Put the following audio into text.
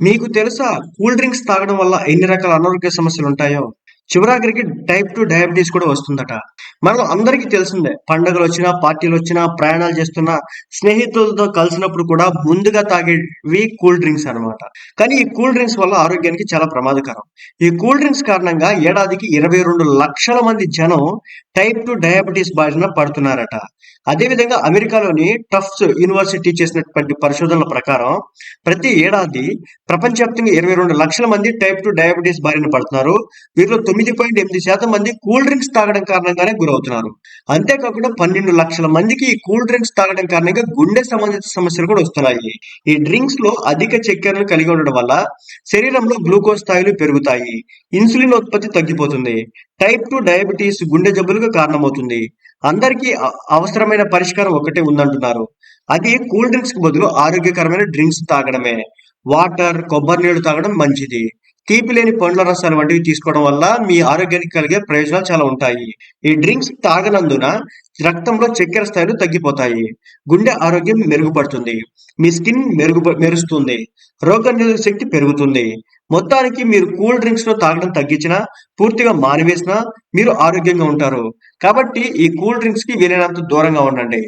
మీకు తెలుసా cool drinks తాగడం వల్ల ఎన్ని రకాల అనారోగ్య సమస్యలు ఉంటాయో? చివరాఖరికి టైప్ 2 డయాబెటీస్ కూడా వస్తుందట. మనలో అందరికీ తెలిసిందే. పండగలొచ్చినా, పార్టీలొచ్చినా, ప్రయాణాలు చేస్తున్నా, స్నేహితులతో కలిసినప్పుడు కూడా ముందుగా తాగేవి కూల్ డ్రింక్స్ అన్నమాట. కానీ ఈ కూల్ డ్రింక్స్ వల్ల ఆరోగ్యానికి చాలా ప్రమాదకరం. ఈ కూల్ డ్రింక్స్ కారణంగా ఏడాదికి 22 లక్షల మంది జనం టైప్ 2 డయాబెటీస్ బారిన పడుతున్నారట. అదేవిధంగా అమెరికాలోని టఫ్ట్స్ యూనివర్సిటీ చేసినటువంటి పరిశోధనల ప్రకారం ప్రతి ఏడాది ప్రపంచవ్యాప్తంగా 22 లక్షల మంది టైప్ 2 డయాబెటీస్ బారిన పడుతున్నారు. వీరిలో 9.8% మంది కూల్ డ్రింక్స్ తాగడం కారణంగానే గురవుతున్నారు. అంతేకాకుండా 12 లక్షల మందికి ఈ కూల్ డ్రింక్స్ తాగడం కారణంగా గుండె సంబంధిత సమస్యలు కూడా వస్తున్నాయి. ఈ డ్రింక్స్ లో అధిక చక్కెరలు కలిగి ఉండడం వల్ల శరీరంలో గ్లూకోజ్ స్థాయిలు పెరుగుతాయి. ఇన్సులిన్ ఉత్పత్తి తగ్గిపోతుంది. టైప్ 2 డయాబెటీస్ గుండె జబ్బులకు కారణమవుతుంది. అందరికీ అవసరమైన పరిష్కారం ఒకటే ఉందంటున్నారు. అది కూల్ డ్రింక్స్ కి బదులు ఆరోగ్యకరమైన డ్రింక్స్ తాగడమే. వాటర్, కొబ్బరి నీళ్లు తాగడం మంచిది. తీపి లేని పండ్ల రసాలు వంటివి తీసుకోవడం వల్ల మీ ఆరోగ్యానికి కలిగే ప్రయోజనాలు చాలా ఉంటాయి. ఈ డ్రింక్స్ తాగనందున రక్తంలో చక్కెర స్థాయిలు తగ్గిపోతాయి. గుండె ఆరోగ్యం మెరుగుపడుతుంది. మీ స్కిన్ మెరుస్తుంది. రోగనిరోధక శక్తి పెరుగుతుంది. మొత్తానికి మీరు కూల్ డ్రింక్స్ లో తాగడం తగ్గించినా, పూర్తిగా మానివేసినా మీరు ఆరోగ్యంగా ఉంటారు. కాబట్టి ఈ కూల్ డ్రింక్స్ కి వీలైనంత దూరంగా ఉండండి.